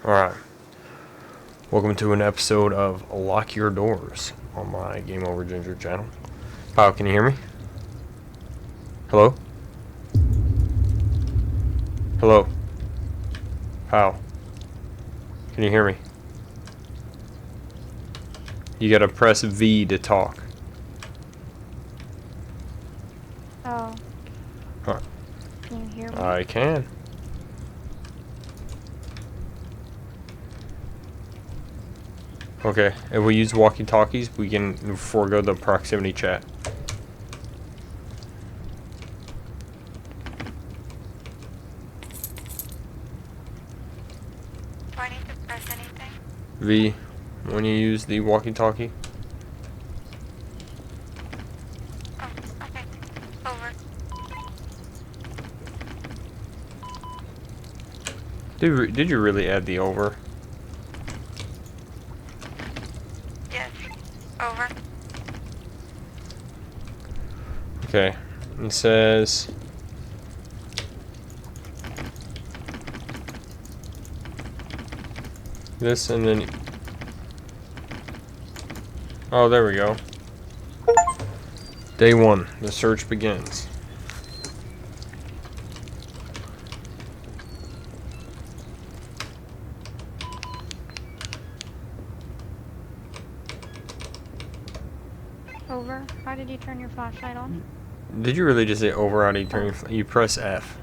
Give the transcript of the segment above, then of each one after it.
Alright, welcome to an episode of Lock Your Doors on my GameOverGinger channel. Kyle, can you hear me? Hello? Hello? Kyle? Can you hear me? You gotta press V to talk. Oh. Huh. Can you hear me? I can. Okay, if we use walkie-talkies, we can forego the proximity chat. Do I need to press anything? V, when you use the walkie-talkie. Oh, okay. Over. Did you really add the over? Yes. Over. Okay, it says this and then, oh, there we go. Day 1, the search begins. Over. How did you turn your flashlight on? Did you really just say over? How do you turn you press F?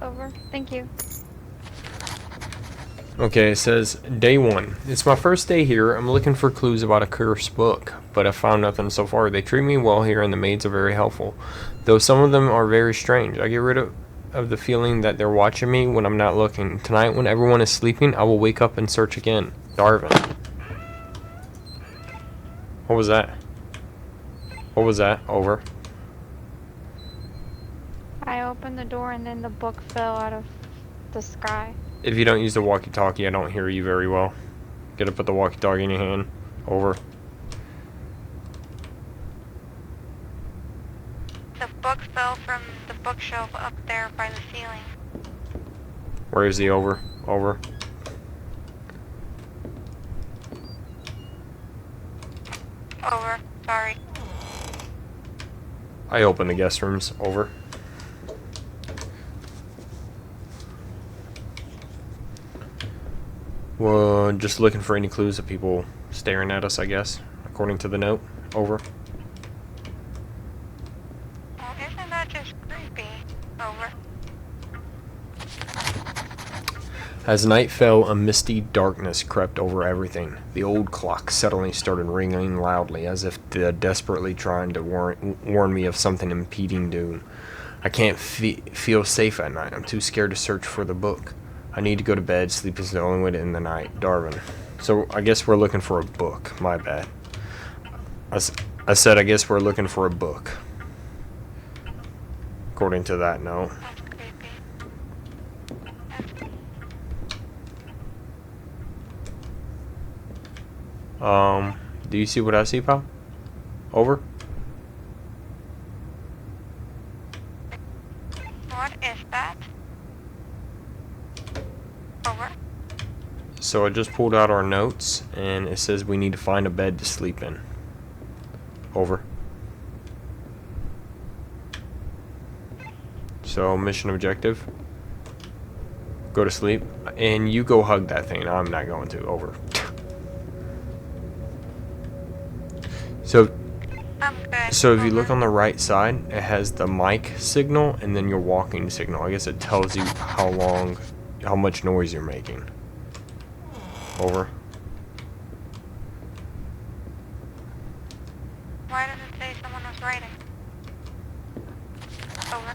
Over. Thank you. Okay, it says day 1. It's my first day here. I'm looking for clues about a cursed book, but I found nothing so far. They treat me well here and the maids are very helpful, though some of them are very strange. I get rid of the feeling that they're watching me when I'm not looking. Tonight when everyone is sleeping, I will wake up and search again. Darwin. What was that? What was that? Over. I opened the door and then the book fell out of the sky. If you don't use the walkie-talkie, I don't hear you very well. Gotta put the walkie-talkie in your hand. Over. The book fell from the bookshelf up there by the ceiling. Where is the over? Over. Over. Sorry. I opened the guest rooms. Over. Well, just looking for any clues of people staring at us, I guess, according to the note. Over. Well, isn't that just creepy? Over. As night fell, a misty darkness crept over everything. The old clock suddenly started ringing loudly, as if desperately trying to warn me of something impeding doom. I can't feel safe at night. I'm too scared to search for the book. I need to go to bed. Sleep is the only way to end the night. Darwin. So, I guess we're looking for a book. My bad. I said I guess we're looking for a book. According to that note. That's creepy. Do you see what I see, pal? Over? What is that? Over. So I just pulled out our notes, and it says we need to find a bed to sleep in. Over. So, mission objective. Go to sleep. And you go hug that thing. I'm not going to. Over. So, I'm good. so if you Over. look on the right side, it has the mic signal and then your walking signal. I guess it tells you how much noise you're making. Over. Why does it say someone was writing? Over.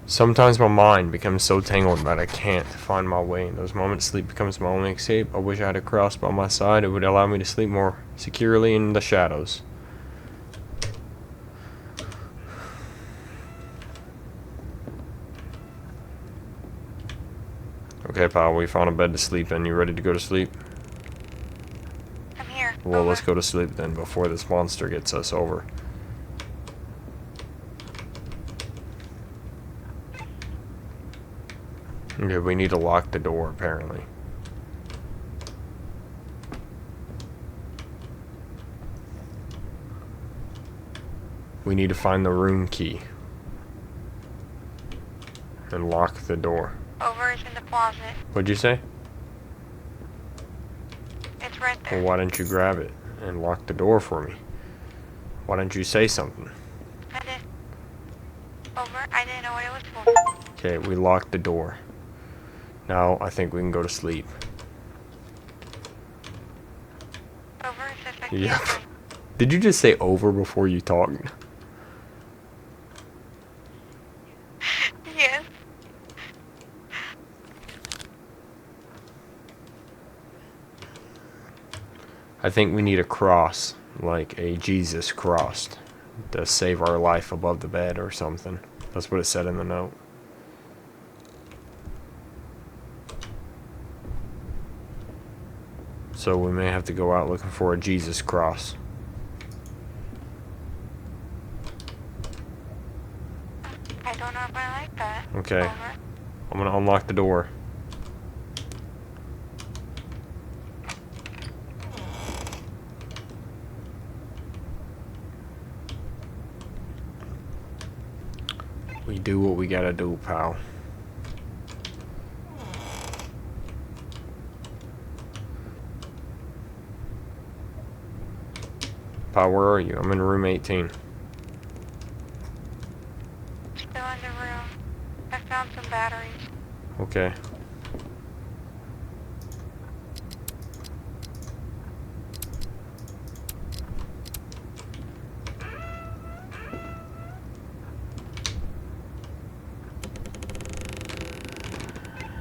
Sometimes my mind becomes so tangled that I can't find my way. In those moments, sleep becomes my only escape. I wish I had a cross by my side. It would allow me to sleep more securely in the shadows. Okay, pal, we found a bed to sleep in. You ready to go to sleep? I'm here. Well, Over. let's go to sleep then before this monster gets us over. Okay, we need to lock the door, apparently. We need to find the room key. And lock the door. Over is in the closet. What'd you say? It's right there. Well, why didn't you grab it and lock the door for me? Why didn't you say something? I did. Over. I didn't know what it was for. Okay, we locked the door. Now I think we can go to sleep. Over says I can't Yeah. sleep. Did you just say over before you talked? Yes. I think we need a cross, like a Jesus cross, to save our life above the bed or something. That's what it said in the note. So we may have to go out looking for a Jesus cross. I don't know if I like that. Okay. Over. I'm gonna unlock the door. We do what we gotta do, pal. Pal, where are you? I'm in room 18. Still in the room. I found some batteries. Okay.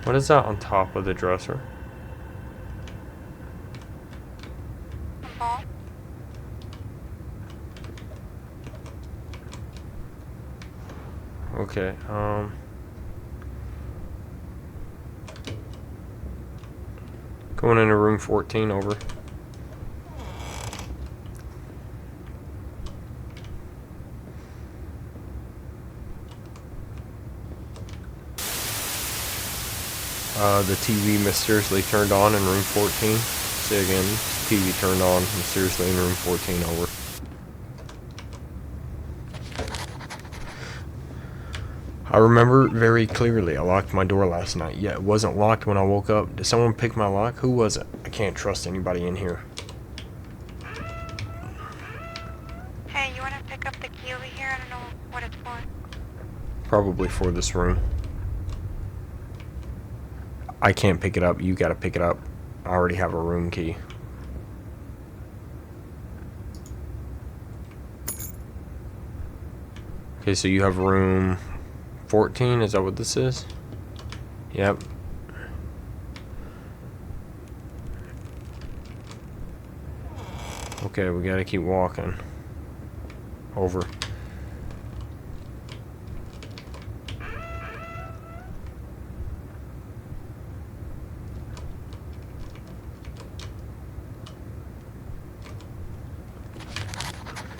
What is that on top of the dresser? A ball. Okay, going into room 14, over. The TV mysteriously turned on in room 14. Say again, TV turned on mysteriously in room 14, over. I remember very clearly I locked my door last night, yet it wasn't locked when I woke up. Did someone pick my lock? Who was it? I can't trust anybody in here. Hey, you want to pick up the key over here? I don't know what it's for. Probably for this room. I can't pick it up. You gotta pick it up. I already have a room key. Okay, so you have room 14. Is that what this is? Yep. Okay, we gotta keep walking. Over.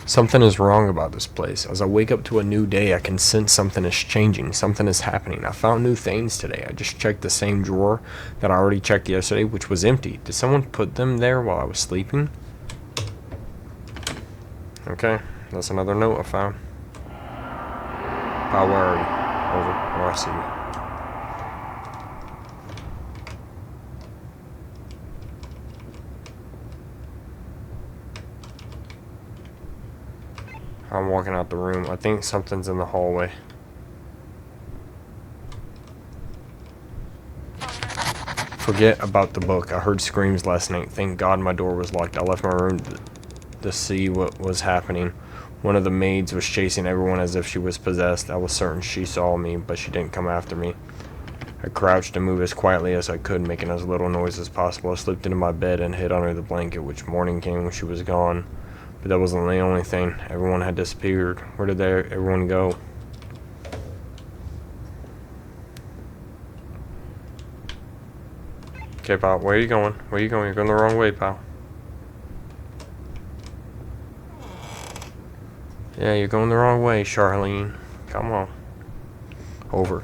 Something is wrong about this place. As I wake up to a new day, I can sense something is changing. Something is happening. I found new things today. I just checked the same drawer that I already checked yesterday, which was empty. Did someone put them there while I was sleeping? Okay, that's another note I found. Pal, where are you? Over. Oh, I see you. I'm walking out the room. I think something's in the hallway. Forget about the book. I heard screams last night. Thank God my door was locked. I left my room to see what was happening. One of the maids was chasing everyone as if she was possessed. I was certain she saw me, but she didn't come after me. I crouched and moved as quietly as I could, making as little noise as possible. I slipped into my bed and hid under the blanket, which morning came when she was gone. But that wasn't the only thing. Everyone had disappeared. Where did everyone go? Okay, pal, where are you going? Where are you going? You're going the wrong way, pal. Yeah, you're going the wrong way, Charlene. Come on. Over.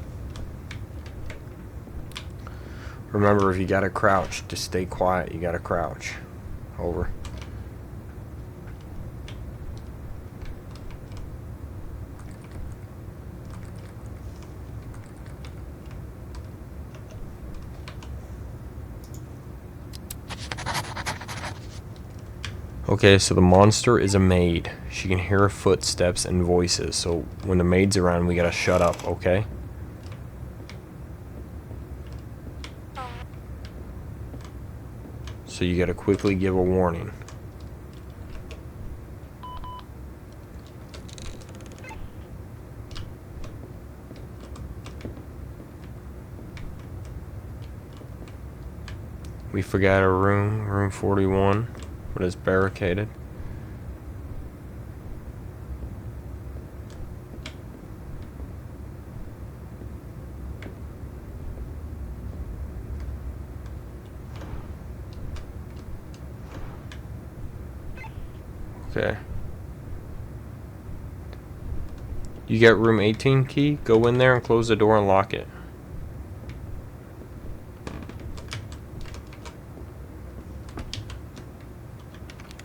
Remember, if you gotta crouch, just stay quiet. You gotta crouch. Over. Okay, so the monster is a maid. She can hear footsteps and voices, so when the maid's around, we gotta shut up, okay? So you gotta quickly give a warning. We forgot a room, room 41, but it's barricaded. Okay. You got room 18 key? Go in there and close the door and lock it.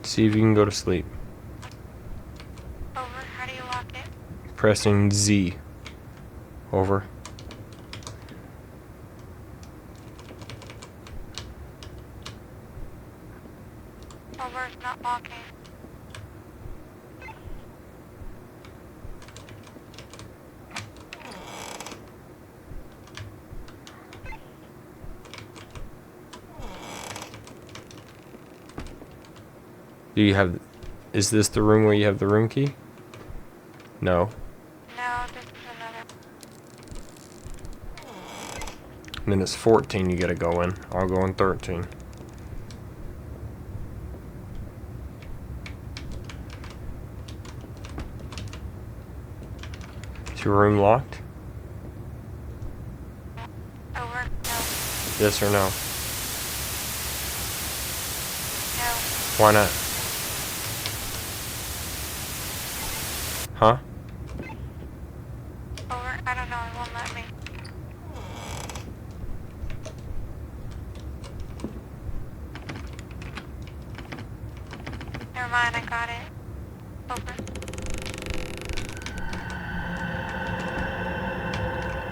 See if you can go to sleep. Over. How do you lock it? Pressing Z. Over. Over. It's not locking. Do you have... Is this the room where you have the room key? No. No, this is another. And then it's 14 you gotta go in. I'll go in 13. Is your room locked? Over. No. Yes or no? No. Why not? Huh? Over. I don't know. It won't let me. Never mind. I got it. Over.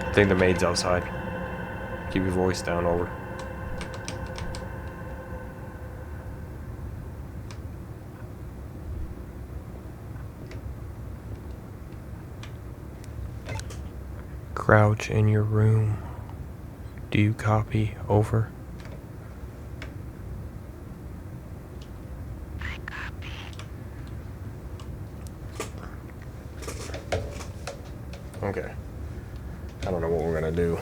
I think the maid's outside. Keep your voice down. Over. Crouch in your room. Do you copy? Over. I copy. Okay. I don't know what we're gonna do.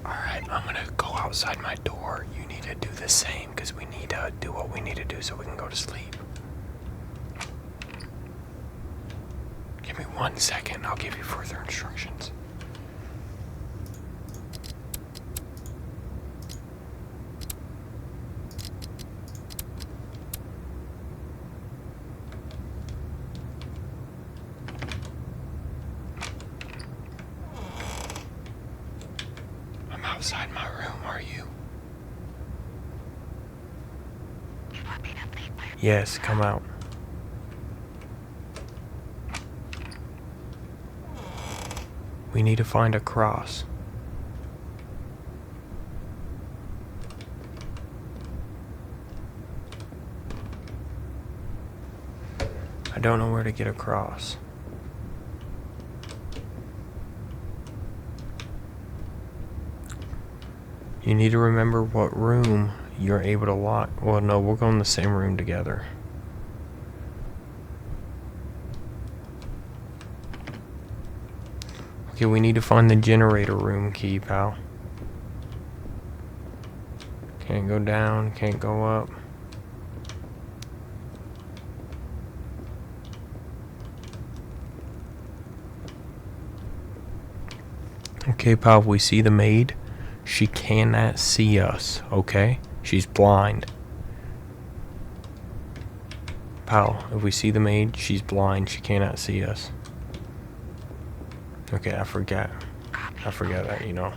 Alright, I'm gonna go outside my door. You need to do the same because we need to do what we need to do so we can go to sleep. Give me 1 second, I'll give you further instructions. I'm outside my room, are you? You want me to leave my room? Yes, come out. We need to find a cross. I don't know where to get a cross. You need to remember what room you're able to lock. Well, no, we'll go in the same room together. Okay, we need to find the generator room key, pal. Can't go down, can't go up. Okay, pal, we see the maid. She cannot see us, okay? She's blind. Pal, if we see the maid, she's blind. She cannot see us. Okay, I forgot that, you know.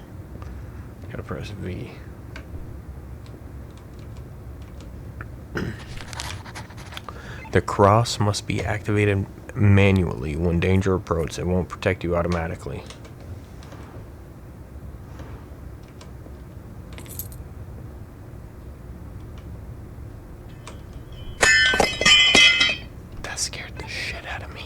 Gotta press V. The cross must be activated manually when danger approaches. It won't protect you automatically. That scared the shit out of me.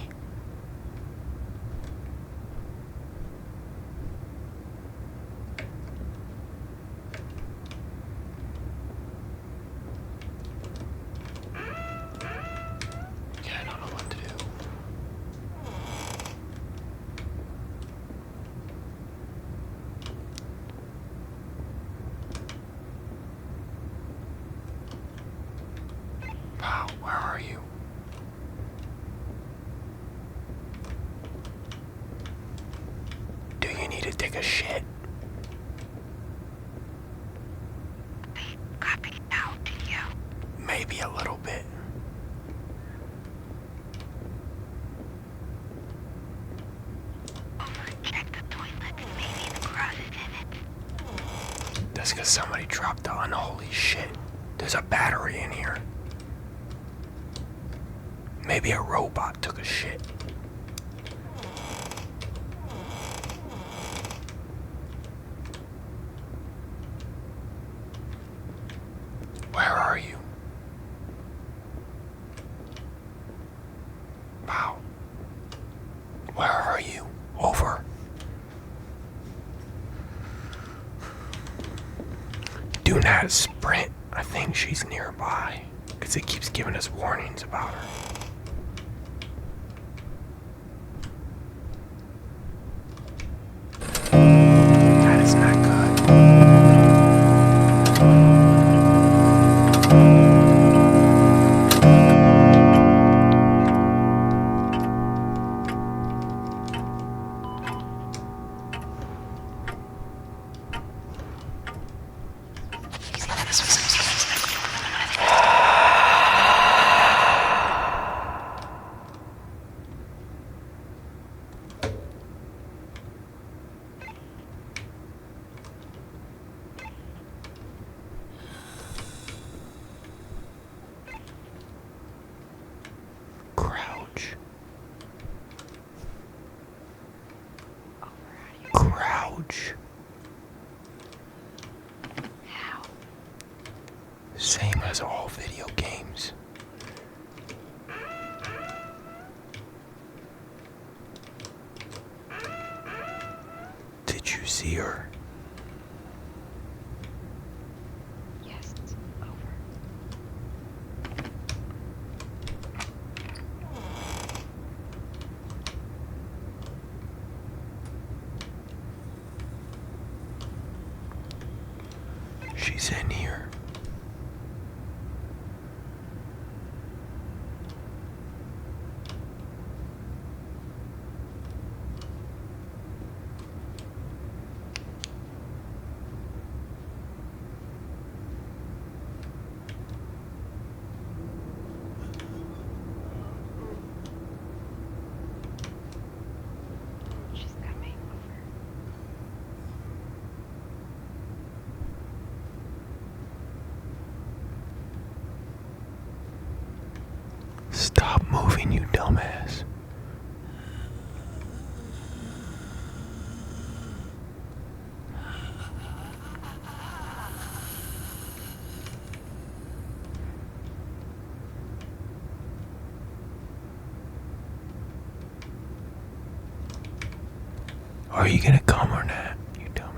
Yeah, I don't know what to do. Wow, where are you? Do you need to take a shit? Copy out to you. Maybe a little bit. Check the toilet. Maybe the crust in it. That's because somebody dropped the unholy shit. There's a battery in here. Maybe a robot took a shit. Where are you? Wow. Where are you? Over. Do not sprint. I think she's nearby. Because it keeps giving us warnings about her. That is not good. Crouch. Crouch. How? Same as all video games. Did you see her? Yes. Over. She's in here. She's coming over. Stop moving, you dumbass. Are you gonna come or not, you dumbass?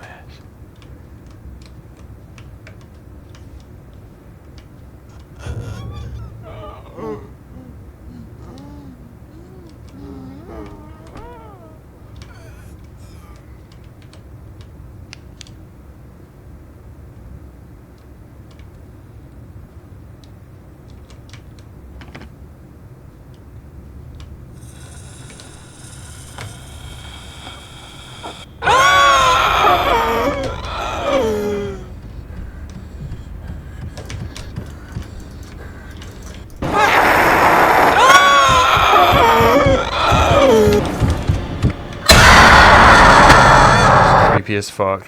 Creepy as fuck.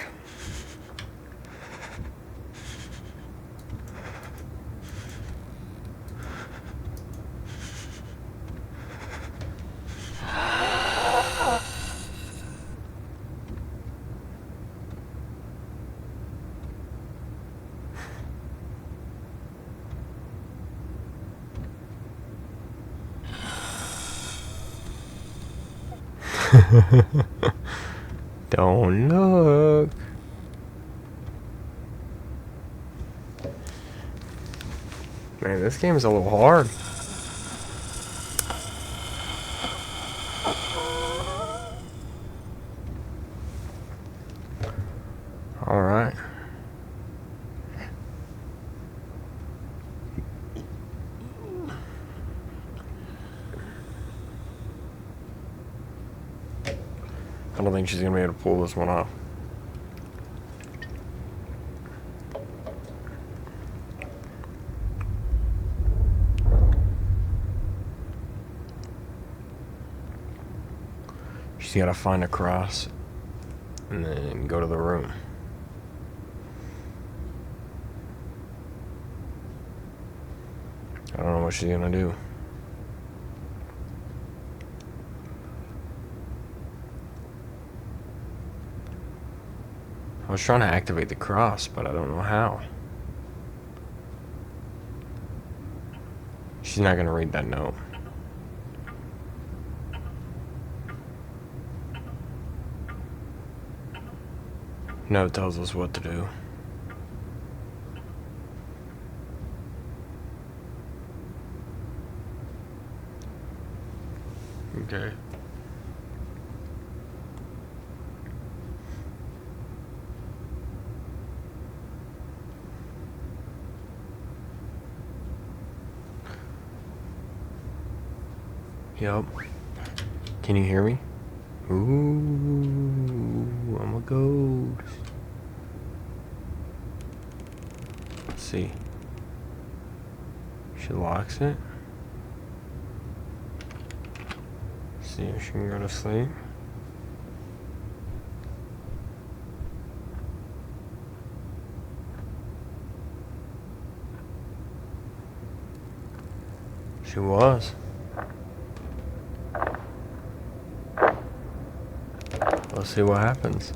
Don't look. Man, this game is a little hard. Alright. I don't think she's gonna be able to pull this one off. She's gotta find a cross and then go to the room. I don't know what she's gonna do. I was trying to activate the cross, but I don't know how. She's not gonna read that note. Note tells us what to do. Okay. Yup. Can you hear me? Ooh, I'm a ghost. Let's see. She locks it. See if she can go to sleep. She was. Let's see what happens.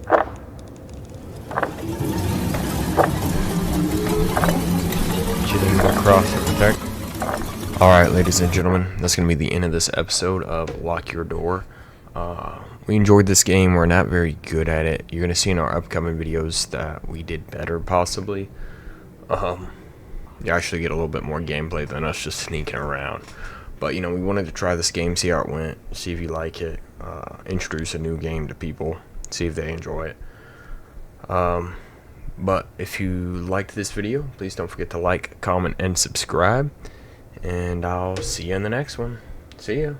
She didn't go across to protect. Alright, ladies and gentlemen, that's going to be the end of this episode of Lock Your Door. We enjoyed this game. We're not very good at it. You're going to see in our upcoming videos that we did better, possibly. You actually get a little bit more gameplay than us just sneaking around. But, you know, we wanted to try this game, see how it went, see if you like it, introduce a new game to people, see if they enjoy it. But if you liked this video, please don't forget to like, comment, and subscribe. And I'll see you in the next one. See ya.